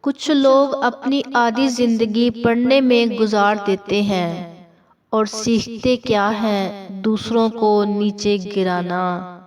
کچھ لوگ اپنی آدھی زندگی پڑھنے میں گزار دیتے ہیں اور سیکھتے کیا ہیں دوسروں کو نیچے گرانا۔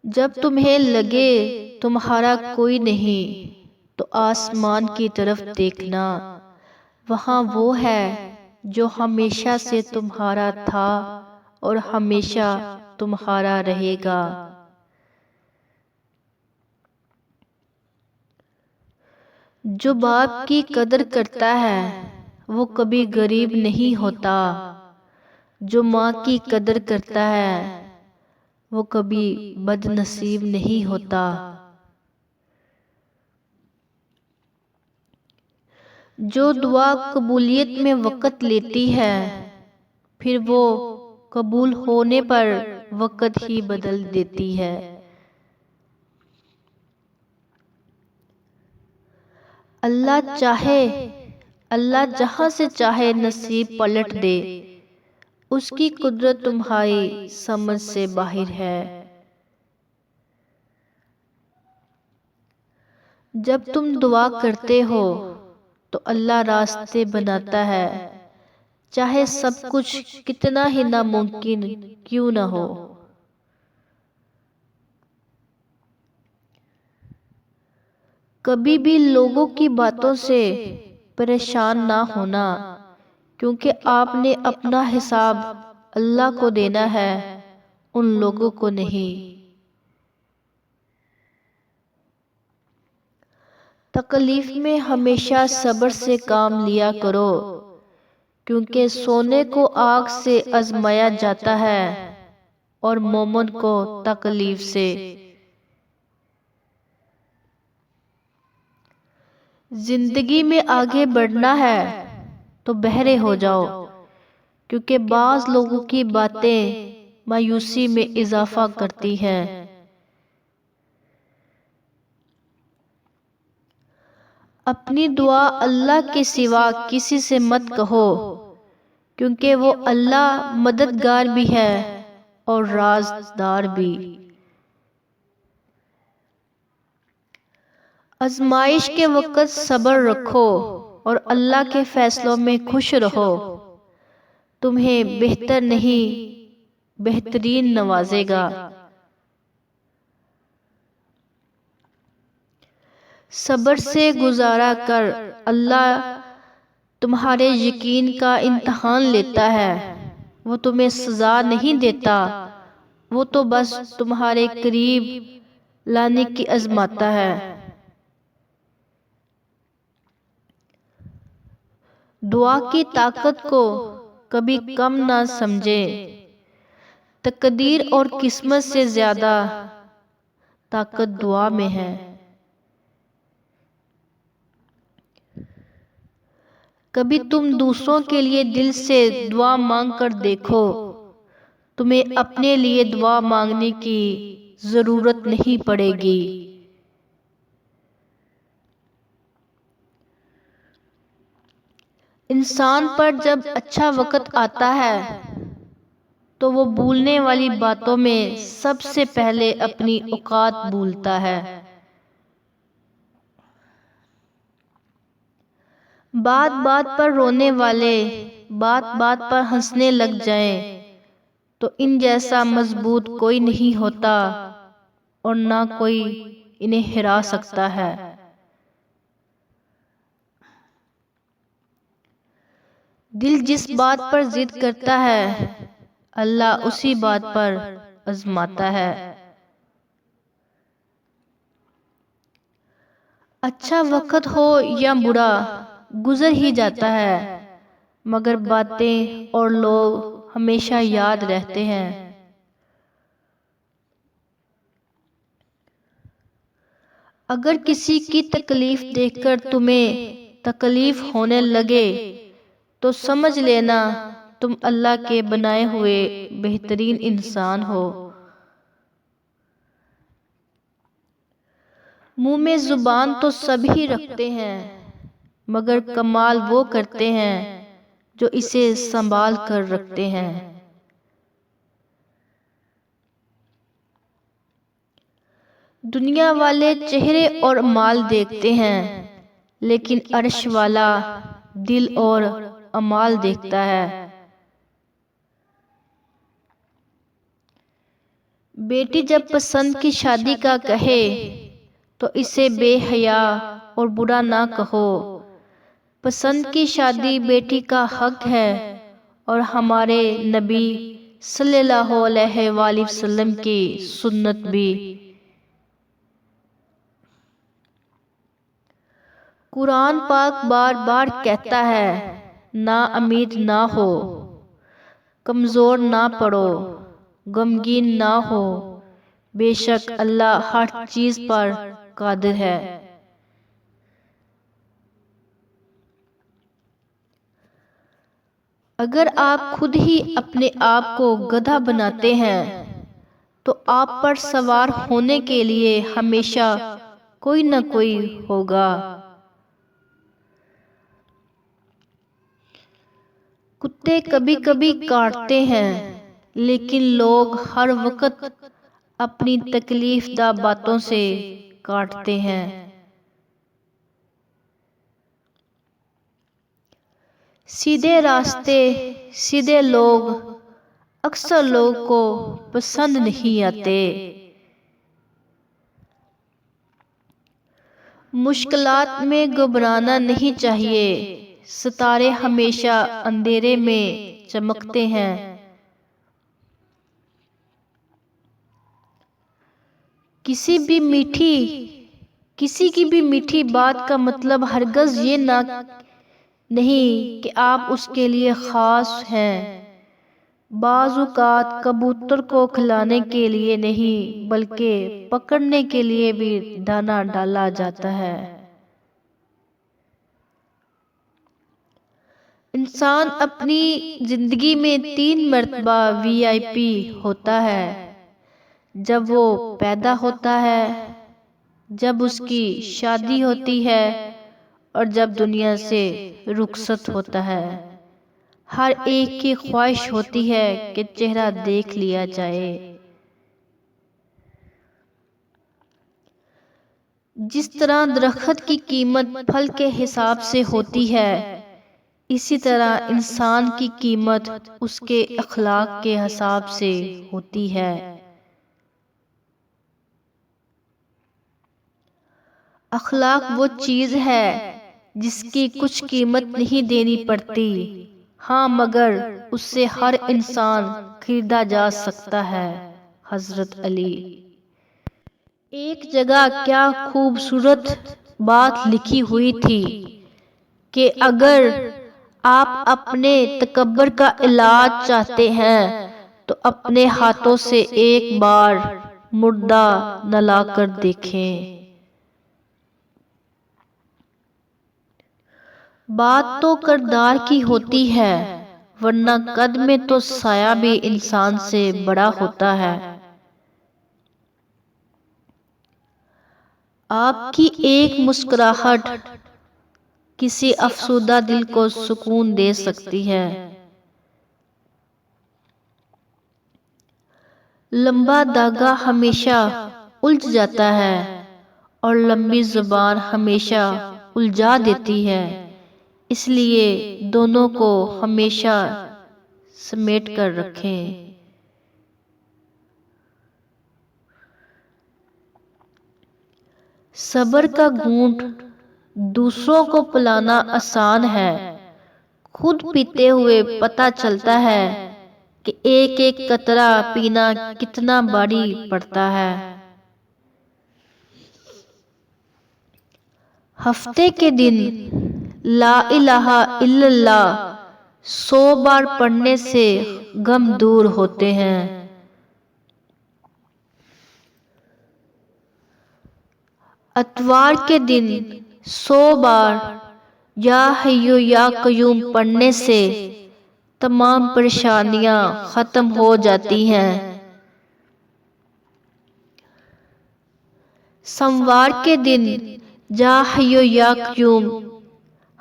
جب تمہیں لگے تمہارا کوئی نہیں تو آسمان کی طرف دیکھنا، وہاں وہ ہے جو ہمیشہ سے تمہارا تھا اور ہمیشہ تمہارا رہے گا۔ جو باپ کی قدر کرتا ہے وہ کبھی غریب نہیں ہوتا، جو ماں کی قدر کرتا ہے وہ کبھی بد نصیب نہیں ہوتا۔ جو دعا قبولیت میں وقت لیتی ہے پھر وہ قبول ہونے پر وقت ہی بدل دیتی ہے۔ اللہ جہاں سے چاہے نصیب پلٹ دے، اس کی قدرت تمہاری سمجھ سے باہر ہے۔ جب تم دعا کرتے ہو تو اللہ راستے بناتا ہے، چاہے سب کچھ کتنا ہی ناممکن کیوں نہ ہو۔ کبھی بھی لوگوں کی باتوں سے پریشان نہ ہونا، کیونکہ آپ نے اپنا حساب اللہ کو دینا ہے، ان لوگوں کو نہیں۔ تکلیف میں ہمیشہ صبر سے کام لیا کرو، کیونکہ سونے کو آگ سے آزمایا جاتا ہے اور مومن کو تکلیف سے۔ زندگی میں آگے بڑھنا ہے تو بہرے ہو جاؤ، کیونکہ بعض لوگوں کی باتیں مایوسی میں اضافہ کرتی ہیں۔ اپنی دعا اللہ کے سوا کسی سے مت کہو، کیونکہ وہ اللہ مددگار بھی ہے اور رازدار بھی۔ آزمائش کے وقت صبر رکھو اور اللہ کے فیصلوں میں خوش رہو، تمہیں بہتر نہیں بہترین نوازے گا۔ صبر سے گزارا کر اللہ تمہارے یقین کا امتحان لیتا ہے، وہ تمہیں سزا نہیں دیتا، وہ تو بس تمہارے قریب لانے کی آزماتا ہے۔ دعا کی طاقت کو کبھی کم نہ سمجھے، تقدیر اور قسمت سے زیادہ طاقت دعا میں ہے۔ کبھی تم دوسروں کے لیے دل سے دعا مانگ کر دیکھو، تمہیں اپنے لیے دعا مانگنے کی ضرورت نہیں پڑے گی۔ انسان پر جب اچھا وقت آتا ہے تو وہ بھولنے والی باتوں میں سب سے پہلے اپنی اوقات بھولتا ہے۔ بات بات پر رونے والے بات بات پر ہنسنے لگ جائیں تو ان جیسا مضبوط کوئی نہیں ہوتا اور نہ کوئی انہیں ہرا سکتا ہے۔ دل جس بات پر ضد کرتا ہے اللہ اسی بات پر آزماتا ہے۔ اچھا وقت ہو یا برا گزر ہی جاتا ہے، مگر باتیں اور لوگ ہمیشہ یاد رہتے ہیں۔ اگر کسی کی تکلیف دیکھ کر تمہیں تکلیف ہونے لگے تو سمجھ لینا تم اللہ کے بنائے ہوئے بہترین انسان ہو۔ منہ میں زبان تو سبھی رکھتے ہیں، مگر کمال وہ کرتے ہیں جو اسے سنبھال کر رکھتے ہیں۔ دنیا والے چہرے اور مال دیکھتے ہیں، لیکن عرش والا دل اور اعمال دیکھتا ہے۔ بیٹی جب پسند کی شادی کا کہے تو اسے بے حیا اور برا نہ کہو۔ پسند کی شادی بیٹی کا حق ہے، اور ہمارے نبی صلی اللہ علیہ وآلہ وسلم کی سنت بھی۔ قرآن پاک بار بار کہتا ہے، نا امید نہ ہو، کمزور نہ پڑو، غمگین نہ ہو، بے شک اللہ ہر چیز پر قادر ہے۔ اگر آپ خود ہی اپنے آپ کو گدھا بناتے ہیں تو آپ پر سوار ہونے کے لیے ہمیشہ کوئی نہ کوئی ہوگا۔ کتے کبھی کبھی کاٹتے ہیں، لیکن لوگ ہر وقت اپنی تکلیف دہ باتوں سے کاٹتے ہیں۔ سیدھے راستے، سیدھے لوگ اکثر لوگوں کو پسند نہیں آتے۔ مشکلات میں گھبرانا نہیں چاہیے، ستارے ہمیشہ اندھیرے میں چمکتے ہیں۔ کسی کی بھی میٹھی بات کا مطلب ہرگز یہ نہیں کہ آپ اس کے لیے خاص ہیں۔ بعض اوقات کبوتر کو کھلانے کے لیے نہیں بلکہ پکڑنے کے لیے بھی دانہ ڈالا جاتا ہے۔ انسان اپنی زندگی میں 3 مرتبہ VIP ہوتا ہے، جب وہ پیدا ہوتا ہے، جب اس کی شادی ہوتی ہے، اور جب دنیا سے رخصت ہوتا ہے۔ ہر ایک کی خواہش ہوتی ہے کہ چہرہ دیکھ لیا جائے۔ جس طرح درخت کی قیمت پھل کے حساب سے ہوتی ہے، اسی طرح انسان کی قیمت اس کے اخلاق کے حساب سے ہوتی ہے۔ اخلاق وہ چیز ہے جس کی کچھ قیمت نہیں دینی پڑتی، ہاں مگر اس سے ہر انسان خریدا جا سکتا ہے۔ حضرت علی۔ ایک جگہ کیا خوبصورت بات لکھی ہوئی تھی کہ اگر آپ اپنے تکبر کا علاج چاہتے ہیں تو اپنے ہاتھوں سے ایک بار مردہ نلا کر دیکھیں۔ بات تو کردار کی ہوتی ہے، ورنہ قد میں تو سایہ بھی انسان سے بڑا ہوتا ہے۔ آپ کی ایک مسکراہٹ کسی افسردہ دل کو سکون دے سکتی ہے۔ لمبا دھاگا ہمیشہ الجھ جاتا ہے، اور لمبی زبان ہمیشہ الجھا دیتی ہے، اس لیے دونوں کو ہمیشہ سمیٹ کر رکھیں۔ صبر کا گھونٹ دوسروں کو پلانا آسان ہے، خود پیتے ہوئے پتہ چلتا ہے کہ ایک ایک قطرہ پینا کتنا بھاری پڑتا ہے۔ ہفتے کے دن لا الہ الا اللہ 100 بار پڑھنے سے غم دور ہوتے ہیں۔ اتوار کے دن 100 بار یا حی یا قیوم پڑھنے سے تمام پریشانیاں ختم ہو جاتی ہیں۔ سوموار کے دن یا حی یا قیوم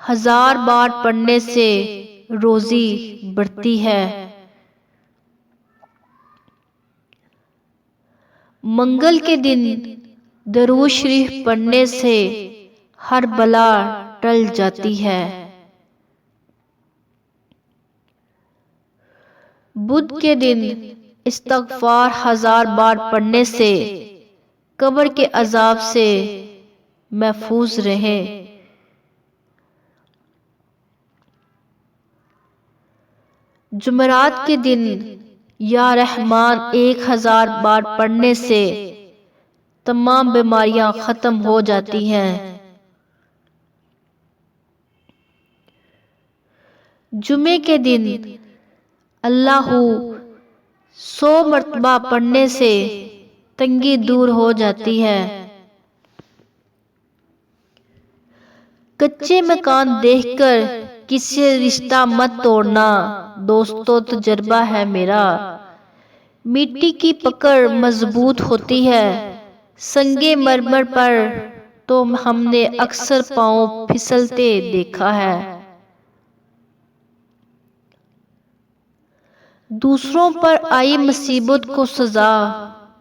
1000 بار پڑھنے سے روزی بڑھتی ہے۔ منگل کے دن درود شریف پڑھنے سے ہر بلا ٹل جاتی ہے۔ بدھ کے دن استغفار 1000 بار پڑھنے سے قبر کے عذاب سے محفوظ رہیں۔ جمعرات کے دن یا رحمان 1000 بار پڑھنے سے تمام بیماریاں ختم ہو جاتی ہیں۔ جمعے کے دن اللہ 100 مرتبہ پڑھنے سے تنگی دور ہو جاتی ہے۔ کچے مکان دیکھ کر کسی سے رشتہ مت توڑنا دوستو، تجربہ ہے میرا۔ مٹی کی پکڑ مضبوط ہوتی ہے، سنگے مرمر پر تو ہم نے اکثر پاؤں پھسلتے دیکھا ہے۔ دوسروں پر آئی مصیبت کو سزا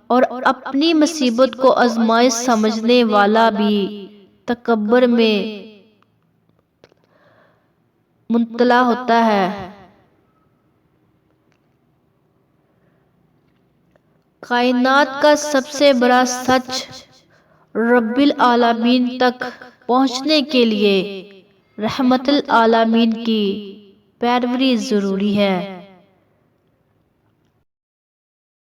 اور اپنی مصیبت کو آزمائش سمجھنے والا بھی تکبر میں مبتلا ہوتا ہے۔ کائنات کا سب سے بڑا سچ رب العالمین تک پہنچنے کے لیے رحمت العالمین کی پیروی ضروری ہے۔